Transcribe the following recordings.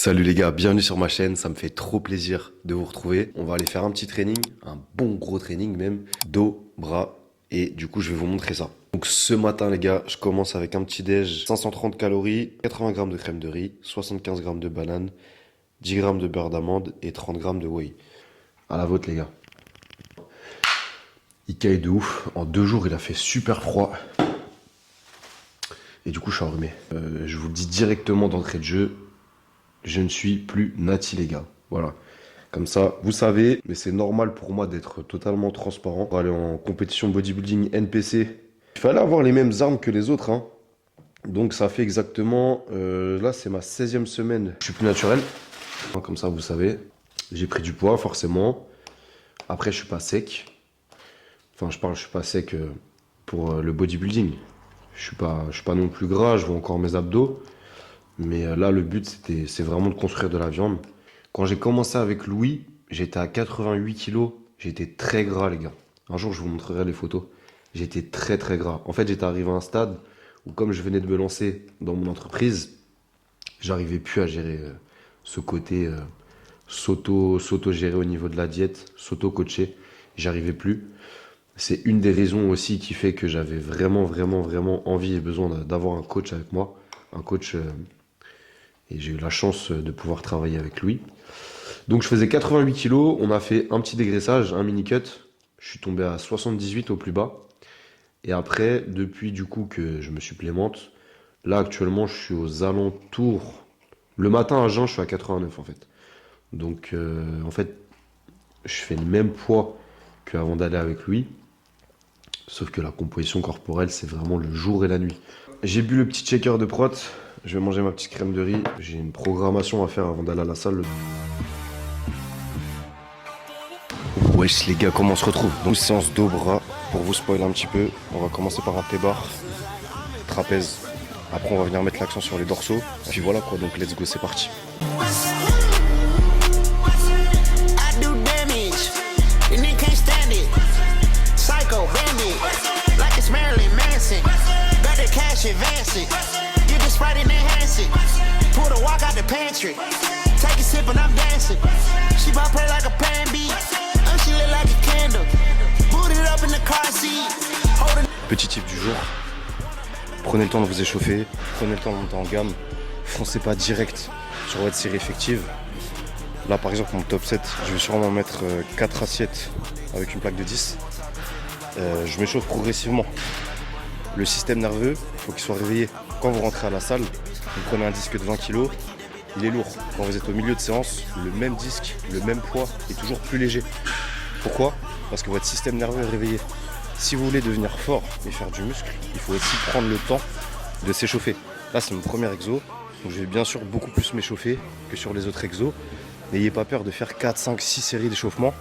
Salut les gars, bienvenue sur ma chaîne, ça me fait trop plaisir de vous retrouver. On va aller faire un petit training, un bon gros training même, dos, bras, et du coup je vais vous montrer ça. Donc ce matin les gars, je commence avec un petit déj, 530 calories, 80 grammes de crème de riz, 75 grammes de banane, 10 grammes de beurre d'amande et 30 grammes de whey. À la vôtre les gars. Il caille de ouf, en 2 jours il a fait super froid. Et du coup je suis enrhumé. Je vous le dis directement d'entrée de jeu, je ne suis plus Nati les gars, voilà. Comme ça, vous savez, mais c'est normal pour moi d'être totalement transparent. Pour aller en compétition bodybuilding NPC, il fallait avoir les mêmes armes que les autres, hein. Donc ça fait exactement, là c'est ma 16e semaine. Je suis plus naturel, comme ça vous savez. J'ai pris du poids forcément. Après je suis pas sec. Enfin je suis pas sec pour le bodybuilding. Je suis pas non plus gras, je vois encore mes abdos. Mais là, le but, c'est vraiment de construire de la viande. Quand j'ai commencé avec Louis, j'étais à 88 kilos. J'étais très gras, les gars. Un jour, je vous montrerai les photos. J'étais très, très gras. En fait, j'étais arrivé à un stade où, comme je venais de me lancer dans mon entreprise, j'arrivais plus à gérer ce côté s'auto-gérer au niveau de la diète, s'auto-coacher. J'arrivais plus. C'est une des raisons aussi qui fait que j'avais vraiment envie et besoin d'avoir un coach avec moi. Un coach... et j'ai eu la chance de pouvoir travailler avec lui. Donc je faisais 88 kilos, on a fait un petit dégraissage, un mini cut. Je suis tombé à 78 au plus bas. Et après, depuis du coup que je me supplémente, là actuellement je suis aux alentours. Le matin à jeun, je suis à 89 en fait. Donc en fait, je fais le même poids qu'avant d'aller avec lui. Sauf que la composition corporelle, c'est vraiment le jour et la nuit. J'ai bu le petit shaker de prot. Je vais manger ma petite crème de riz. J'ai une programmation à faire avant d'aller à la salle. Wesh les gars, comment on se retrouve? Donc séance dos bras. Pour vous spoiler un petit peu, on va commencer par un T-bar, trapèze. Après on va venir mettre l'accent sur les dorsaux. Et puis voilà quoi, donc let's go, c'est parti. Sprite and enhance it. Pull the walk out the pantry. Take a sip and I'm dancing. She bought play like a pan B. She lit like a candle. Booted up in the car seat. Petit tip du jour. Prenez le temps de vous échauffer. Prenez le temps de monter en gamme. Foncez pas direct sur votre série effective. Là par exemple mon top 7, je vais sûrement mettre 4 assiettes avec une plaque de 10. Je m'échauffe progressivement. Le système nerveux, il faut qu'il soit réveillé. Quand vous rentrez à la salle, vous prenez un disque de 20 kg, il est lourd. Quand vous êtes au milieu de séance, le même disque, le même poids est toujours plus léger. Pourquoi? Parce que votre système nerveux est réveillé. Si vous voulez devenir fort et faire du muscle, il faut aussi prendre le temps de s'échauffer. Là, c'est mon premier exo, donc je vais bien sûr beaucoup plus m'échauffer que sur les autres exos. N'ayez pas peur de faire 4, 5, 6 séries d'échauffement.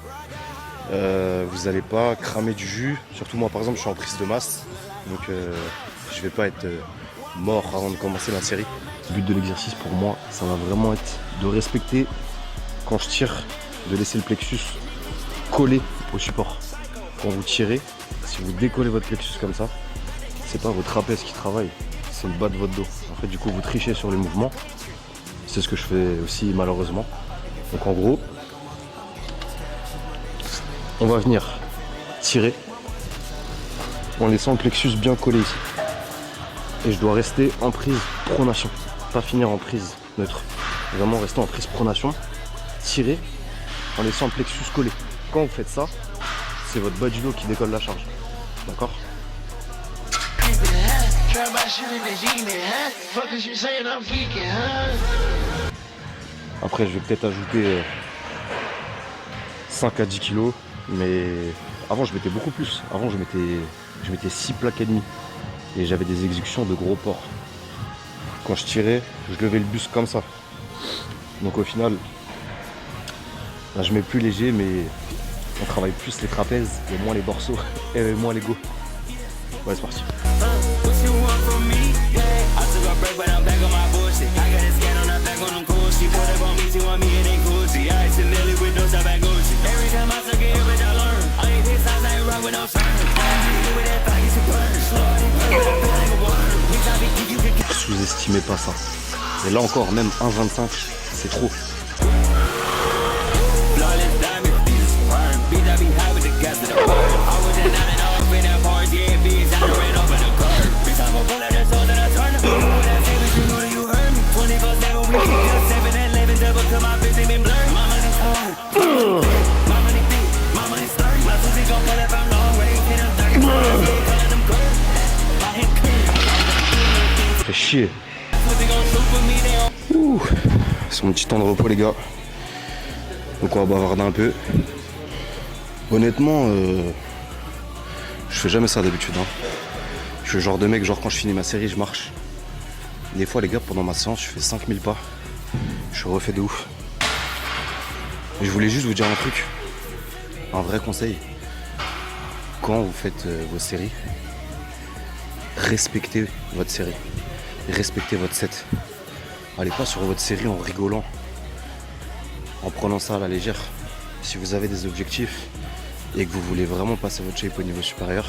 Vous n'allez pas cramer du jus. Surtout moi, par exemple, je suis en prise de masse, donc je vais pas être... mort avant de commencer la série. Le but de l'exercice pour moi, ça va vraiment être de respecter quand je tire, de laisser le plexus collé au support. Quand vous tirez, si vous décollez votre plexus comme ça, c'est pas votre trapèze qui travaille, c'est le bas de votre dos. En fait, du coup, vous trichez sur les mouvements. C'est ce que je fais aussi malheureusement. Donc en gros, on va venir tirer en laissant le plexus bien collé ici. Et je dois rester en prise pronation, pas finir en prise neutre. Vraiment rester en prise pronation, tirer en laissant le plexus collé. Quand vous faites ça, c'est votre bas du dos qui décolle la charge. D'accord? Après je vais peut-être ajouter 5 à 10 kilos, mais avant je mettais beaucoup plus. Avant je mettais 6 plaques et demie. Et j'avais des exécutions de gros porcs. Quand je tirais, je levais le buste comme ça. Donc au final, là, je mets plus léger, mais on travaille plus les trapèzes et moins les dorsaux et moins les go. Ouais, c'est parti. Sous-estimez pas ça. Et là encore, même 1,25, C'est trop. Fait chier. Ouh, c'est mon petit temps de repos les gars. Donc on va bavarder un peu. Honnêtement, je fais jamais ça d'habitude. Hein. Je suis le genre de mec, genre quand je finis ma série, je marche. Des fois les gars, pendant ma séance, je fais 5000 pas. Je suis refait de ouf. Et je voulais juste vous dire un truc. Un vrai conseil. Quand vous faites vos séries, respectez votre série. Respectez votre set. Allez pas sur votre série en rigolant, en prenant ça à la légère. Si vous avez des objectifs et que vous voulez vraiment passer votre shape au niveau supérieur,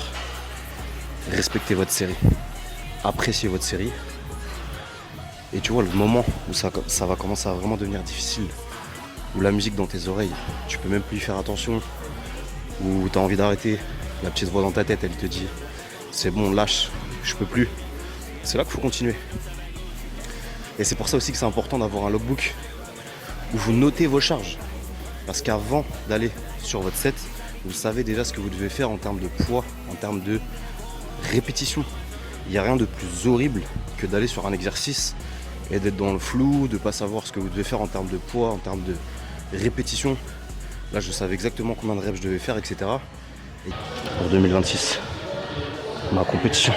respectez votre série. Appréciez votre série. Et tu vois, le moment où ça va commencer à vraiment devenir difficile, où la musique dans tes oreilles, tu peux même plus y faire attention, où tu as envie d'arrêter, la petite voix dans ta tête, elle te dit c'est bon, lâche, je peux plus. C'est là qu'il faut continuer. Et c'est pour ça aussi que c'est important d'avoir un logbook où vous notez vos charges. Parce qu'avant d'aller sur votre set, vous savez déjà ce que vous devez faire en termes de poids, en termes de répétition. Il n'y a rien de plus horrible que d'aller sur un exercice et d'être dans le flou, de ne pas savoir ce que vous devez faire en termes de poids, en termes de répétition. Là, je savais exactement combien de reps je devais faire, etc. Et pour 2026, ma compétition.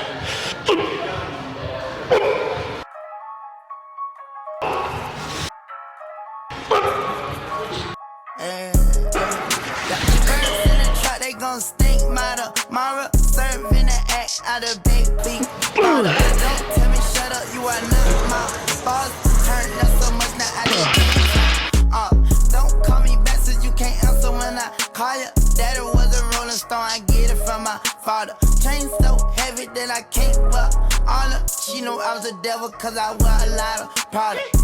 Cause I wear a lot of product.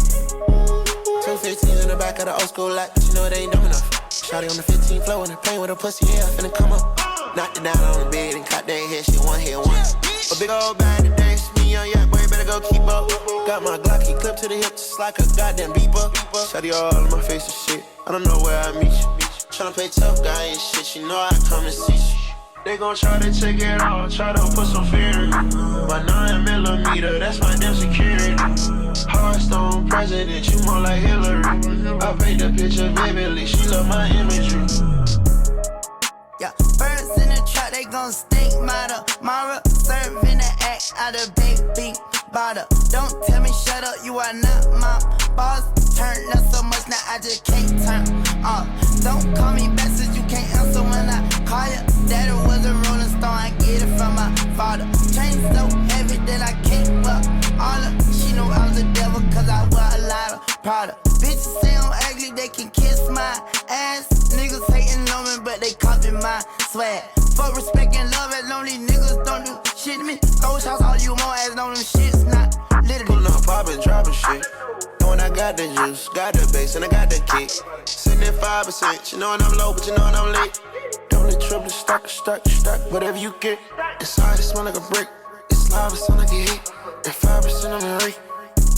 215 in the back of the old school lot, but you know they ain't dumb enough. Shawty on the 15 floor and playing with her pussy, yeah, finna come up. Knocked it down on the bed and caught that head, she one hit once. A big old bag to dance, me young yacht boy, better go keep up. Got my Glocky clip to the hip, just like a goddamn beeper. Shawty all in my face and shit, I don't know where I meet you. Tryna play tough guy and shit, you know I come to see you. They gon' try to take it all, try to put some fear in me. My 9mm, that's my damn security. Hearthstone president, you more like Hillary. I paint the picture vividly, she love my imagery. Yeah, birds in the trap, they gon' stink. Mara, serving the act out of baby bottle. Don't tell me shut up, you are not my boss. Turn up so much, now I just can't turn off. Don't call me back since you can't answer when I call you. Daddy was a rolling stone, I get it from my father. Chain so heavy that I can't buck all her. She know I was a devil cause I wear a lot of product. Bitches say I'm ugly, they can kiss my ass. Niggas hating on me, but they copy my swag. Fuck respect and love, as lonely niggas don't do shit to me. Throw shots all you want, as on them shit's not literally. Pullin' up, poppin', droppin' shit. Knowing I got the juice, got the bass, and I got the kick. Sitting at 5%, you knowin' I'm low, but you knowin' I'm lit. Double, triple, stack, whatever you get. It's hard, it smell like a brick. It's live, it sound like a hit. And 5% on the rate.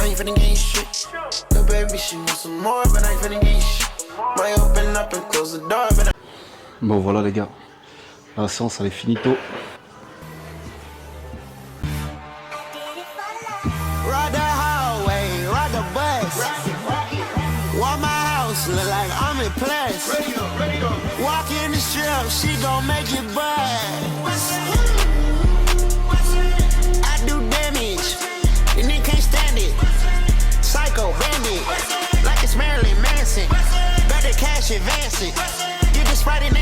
I ain't finna get you shit. The baby, she wants some more, but I ain't finna get you shit. Might open up and close the door, but Bon voilà les gars, la séance elle est finito. ride the hallway, ride the bus. Walk my house, look like I'm in place. Walk in the strip, she gon' make you buzz. I do damage, and they can't stand it. Psycho bandit, like it's Marilyn Manson. Got the cash advancing. You just writing